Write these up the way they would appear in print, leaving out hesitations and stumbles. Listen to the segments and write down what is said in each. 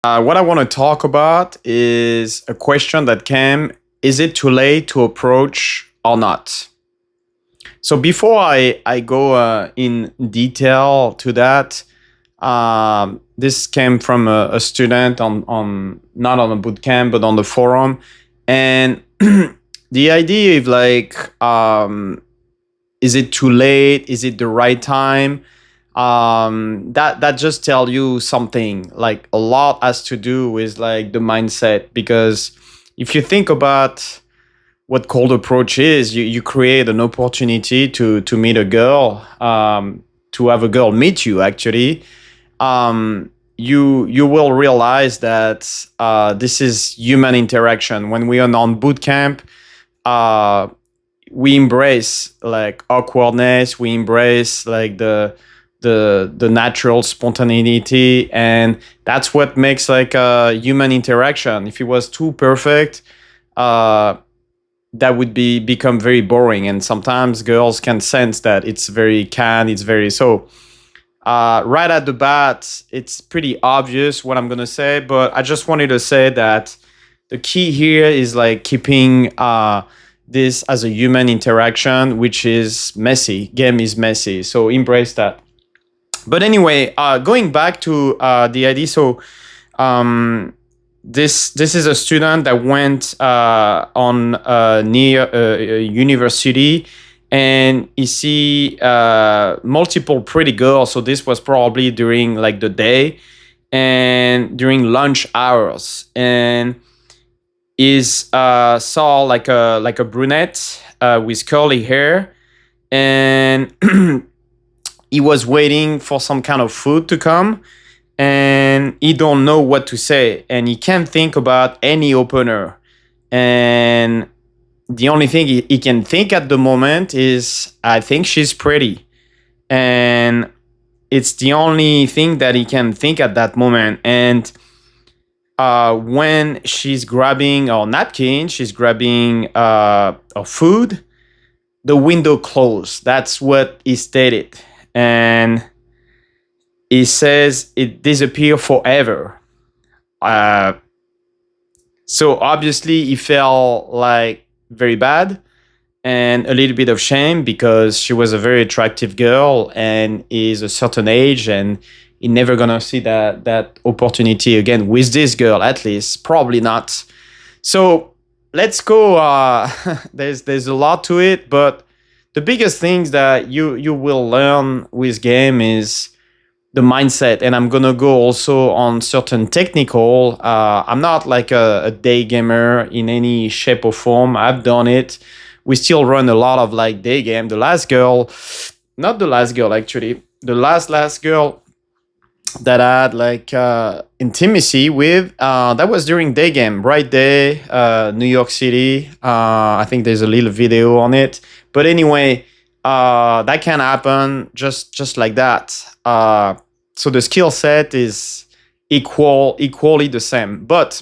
What I want to talk about is a question that came: is it too late to approach or not? So before I go in detail to that, this came from a student on not on a bootcamp but on the forum, and the idea of is it too late? Is it the right time? That just tell you something. Like a lot has to do with like the mindset, because if you think about what cold approach is, you create an opportunity to meet a girl, to have a girl meet you actually. You will realize that this is human interaction. When we are on bootcamp, we embrace like awkwardness, we embrace like the natural spontaneity, and that's what makes like a human interaction. If it was too perfect, that would become very boring, and sometimes girls can sense that it's very canned, it's very so. Right at the bat, it's pretty obvious what I'm gonna say, but I just wanted to say that the key here is like keeping this as a human interaction, which is messy. Game is messy, so embrace that. But anyway, going back to the idea, so this is a student that went on near a university, and he see multiple pretty girls. So this was probably during like the day and during lunch hours, and is saw like a brunette with curly hair, and he was waiting for some kind of food to come, and he don't know what to say, and he can't think about any opener, and the only thing he can think at the moment is, I think she's pretty, and it's the only thing that he can think at that moment. And when she's grabbing a napkin, she's grabbing a food, the window closed. That's what he stated. And he says it disappeared forever. So obviously he felt like very bad and a little bit of shame, because she was a very attractive girl and is a certain age, and he never gonna see that opportunity again with this girl, at least probably not. So let's go. There's a lot to it, but the biggest things that you will learn with game is the mindset, and I'm gonna go also on certain technical. I'm not like a day gamer in any shape or form. I've done it. We still run a lot of like day game. The last girl, not the last girl actually, the last girl that I had like intimacy with, that was during day game, bright day, New York City. I think there's a little video on it. But anyway, that can happen just like that. So the skill set is equally the same. But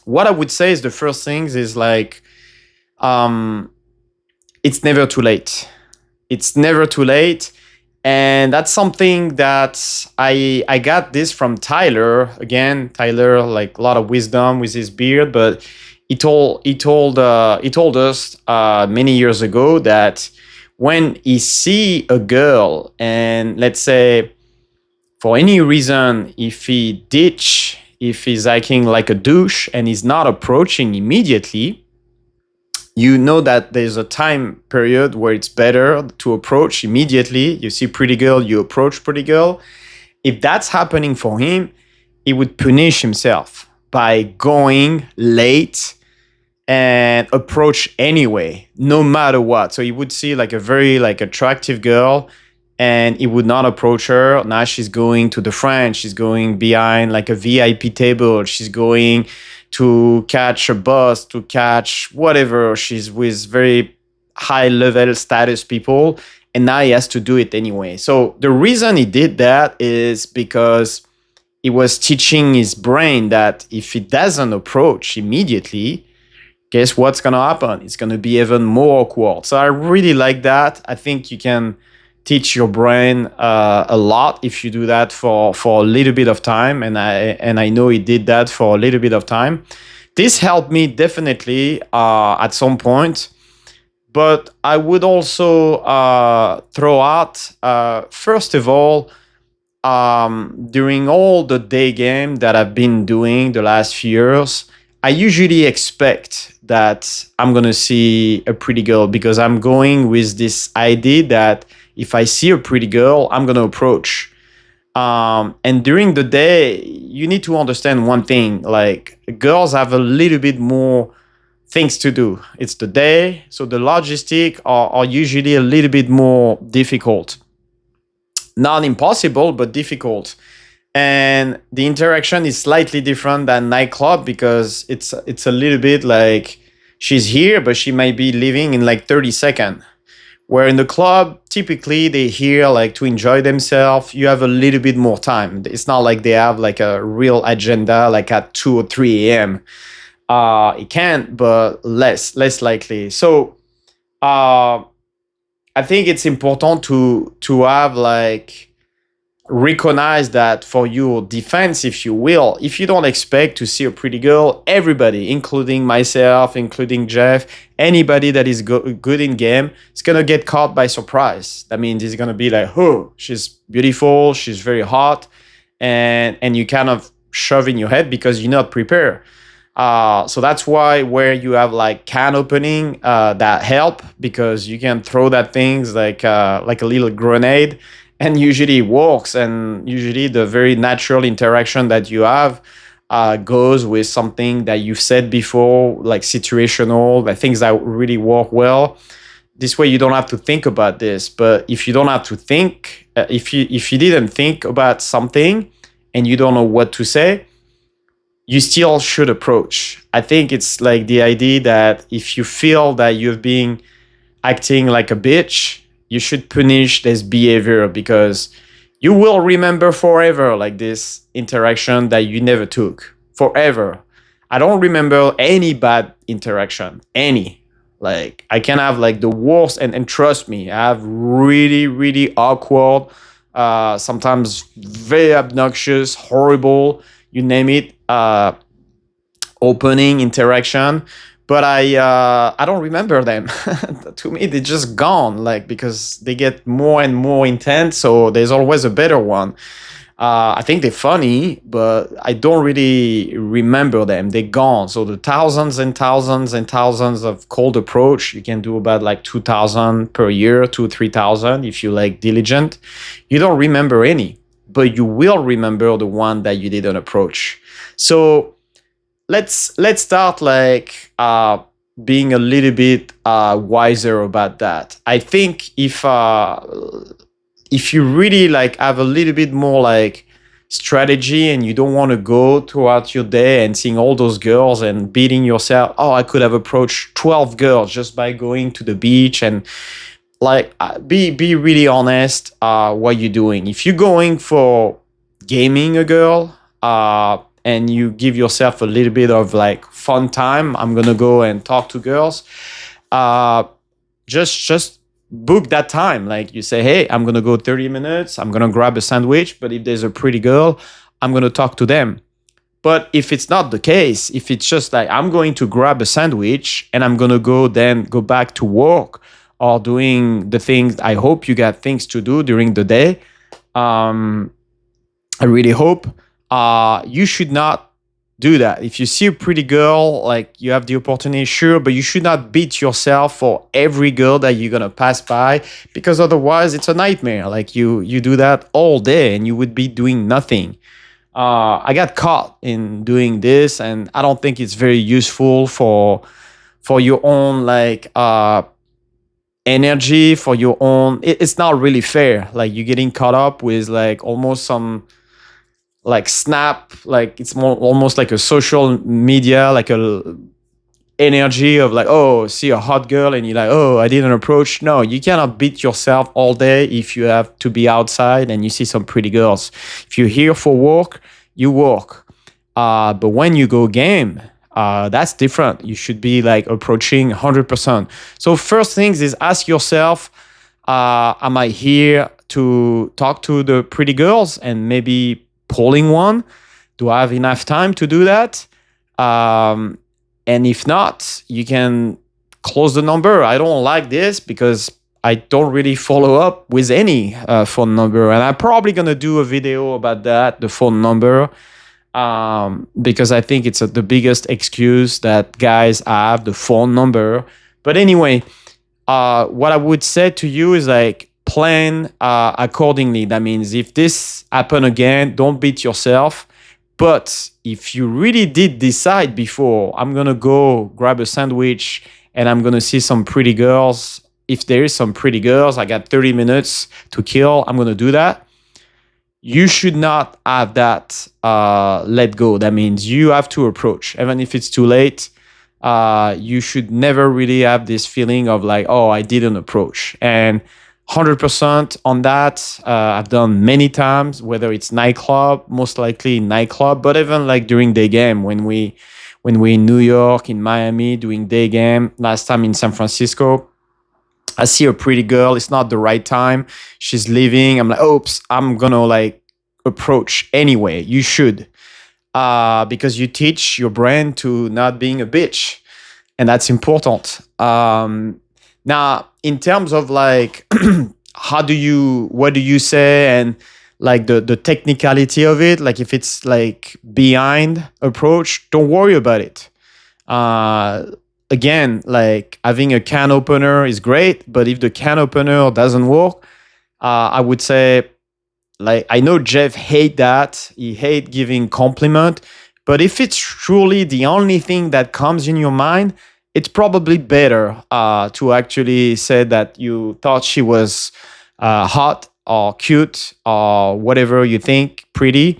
what I would say is the first things is like, it's never too late. It's never too late. And that's something that I got this from Tyler. Again, Tyler, like a lot of wisdom with his beard, but he told us many years ago that when he see a girl, and let's say for any reason, if he's acting like a douche and he's not approaching immediately, you know that there's a time period where it's better to approach immediately. You see pretty girl, you approach pretty girl. If that's happening for him, he would punish himself by going late and approach anyway, no matter what. So he would see like a very like attractive girl, and he would not approach her. Now she's going to the front, she's going behind like a VIP table, she's going to catch a bus, to catch whatever. She's with very high level status people, and now he has to do it anyway. So the reason he did that is because he was teaching his brain that if he doesn't approach immediately, guess what's gonna happen? It's gonna be even more awkward. So I really like that. I think you can teach your brain a lot if you do that for a little bit of time, and I know it did that for a little bit of time. This helped me definitely at some point, but I would also throw out first of all, during all the day game that I've been doing the last few years, I usually expect that I'm gonna see a pretty girl because I'm going with this idea that if I see a pretty girl, I'm gonna approach. And during the day, you need to understand one thing: like girls have a little bit more things to do. It's the day, so the logistic are usually a little bit more difficult. Not impossible, but difficult. And the interaction is slightly different than nightclub because it's a little bit like she's here, but she might be leaving in like 30 seconds. Where in the club, typically they here like to enjoy themselves. You have a little bit more time. It's not like they have like a real agenda like at 2 or 3 a.m. It can, but less likely. So I think it's important to have like recognize that for your defense, if you will. If you don't expect to see a pretty girl, everybody, including myself, including Jeff, anybody that is good in game, is gonna get caught by surprise. That means it's gonna be like, oh, she's beautiful, she's very hot, and you kind of shove in your head because you're not prepared. So that's why where you have like can opening that help, because you can throw that things like a little grenade, and usually it works. And usually the very natural interaction that you have goes with something that you've said before, like situational, like things that really work well. This way you don't have to think about this. But if you don't have to think, if you didn't think about something and you don't know what to say, you still should approach. I think it's like the idea that if you feel that you've been acting like a bitch, you should punish this behavior, because you will remember forever like this interaction that you never took. Forever. I don't remember any bad interaction. Any. Like I can have like the worst, and trust me, I have really, really awkward, sometimes very obnoxious, horrible, you name it, opening interaction, but I don't remember them. To me, they're just gone, like because they get more and more intense. So there's always a better one. I think they're funny, but I don't really remember them. They're gone. So the thousands and thousands and thousands of cold approach, you can do about like 2,000 per year, 3,000 if you like diligent. You don't remember any, but you will remember the one that you didn't approach. So let's start like being a little bit wiser about that. I think if you really like have a little bit more like strategy, and you don't want to go throughout your day and seeing all those girls and beating yourself, oh, I could have approached 12 girls just by going to the beach, and like be really honest what you're doing. If you're going for gaming a girl, and you give yourself a little bit of like fun time, I'm gonna go and talk to girls, just book that time. Like you say, hey, I'm gonna go 30 minutes, I'm gonna grab a sandwich, but if there's a pretty girl, I'm gonna talk to them. But if it's not the case, if it's just like I'm going to grab a sandwich and I'm gonna go back to work or doing the things, I hope you got things to do during the day. I really hope you should not do that. If you see a pretty girl, like you have the opportunity, sure, but you should not beat yourself for every girl that you're gonna pass by, because otherwise it's a nightmare. Like you do that all day and you would be doing nothing. I got caught in doing this, and I don't think it's very useful for your own like energy, for your own. It's not really fair. Like you're getting caught up with like almost some like snap, like it's more almost like a social media, like a energy of like, oh, see a hot girl and you're like, oh, I didn't approach. No, you cannot beat yourself all day if you have to be outside and you see some pretty girls. If you're here for work, you work. But when you go game, that's different. You should be like approaching 100%. So first things is ask yourself, Am I here to talk to the pretty girls and maybe pulling one? Do I have enough time to do that? Um, and if not, you can close the number. I don't like this because I don't really follow up with any phone number. And I'm probably going to do a video about that, the phone number, because I think it's the biggest excuse that guys have, the phone number. But anyway, what I would say to you is like plan accordingly. That means if this happen again, don't beat yourself. But if you really did decide before, I'm gonna go grab a sandwich and I'm gonna see some pretty girls. If there is some pretty girls, I got 30 minutes to kill. I'm gonna do that. You should not have that let go. That means you have to approach, even if it's too late. You should never really have this feeling of like, oh, I didn't approach. And 100% on that. I've done many times, whether it's nightclub, most likely nightclub, but even like during day game when we in New York, in Miami, doing day game. Last time in San Francisco, I see a pretty girl. It's not the right time. She's leaving. I'm like, oops, I'm gonna like approach anyway. You should, because you teach your brain to not being a bitch, and that's important. Now, in terms of like, what do you say, and like the technicality of it, like if it's like behind approach, don't worry about it. Uh, Again, like having a can opener is great, but if the can opener doesn't work, I would say, like I know Jeff hate that. He hate giving compliment, but if it's truly the only thing that comes in your mind, it's probably better to actually say that you thought she was hot or cute or whatever you think pretty,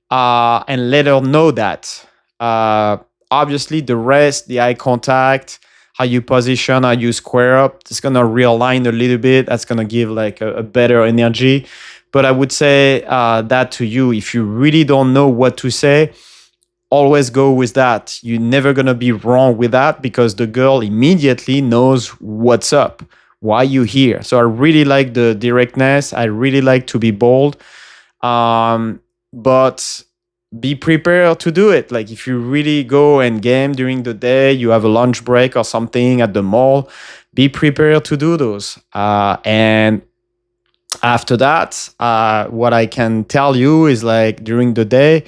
and let her know that. Obviously, the rest, the eye contact, how you position, how you square up, it's gonna realign a little bit. That's gonna give like a better energy. But I would say that to you, if you really don't know what to say, always go with that. You're never gonna be wrong with that because the girl immediately knows what's up, why you here. So I really like the directness. I really like to be bold, but be prepared to do it. Like if you really go and game during the day, you have a lunch break or something at the mall, be prepared to do those. And after that, what I can tell you is like during the day,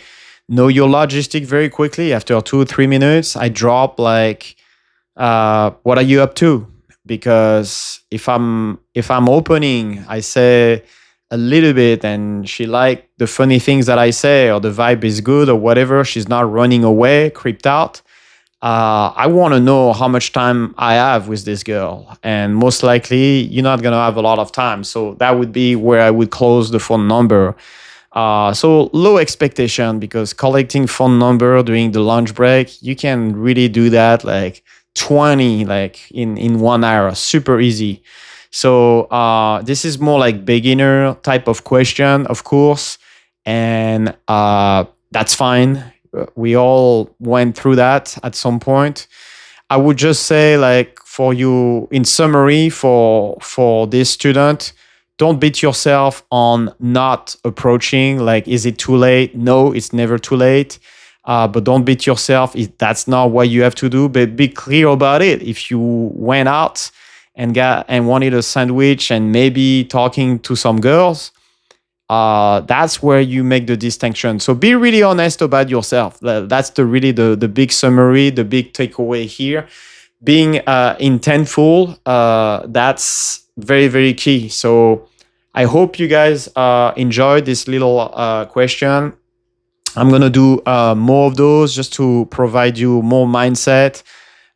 know your logistic very quickly. After 2 or 3 minutes, I drop like, what are you up to? Because if I'm opening, I say a little bit and she like the funny things that I say or the vibe is good or whatever, she's not running away, creeped out. I want to know how much time I have with this girl. And most likely, you're not going to have a lot of time. So that would be where I would close the phone number. So low expectation because collecting phone number during the lunch break, you can really do that like 20 like in 1 hour, super easy. So this is more like beginner type of question, of course, and that's fine. We all went through that at some point. I would just say, like, for you, in summary, for this student, don't beat yourself on not approaching. Like, is it too late? No, it's never too late. But don't beat yourself if that's not what you have to do. But be clear about it. If you went out and wanted a sandwich and maybe talking to some girls, that's where you make the distinction. So be really honest about yourself. That's the big summary, the big takeaway here. Being intentful, that's very, very key. So I hope you guys enjoyed this little question. I'm going to do more of those just to provide you more mindset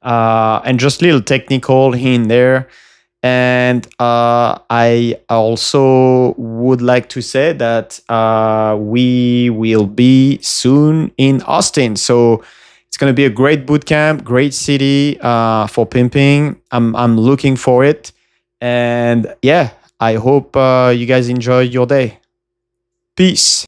and just little technical here and there. And I also would like to say that we will be soon in Austin. So it's going to be a great bootcamp, great city for pimping. I'm looking for it. And yeah, I hope you guys enjoy your day. Peace.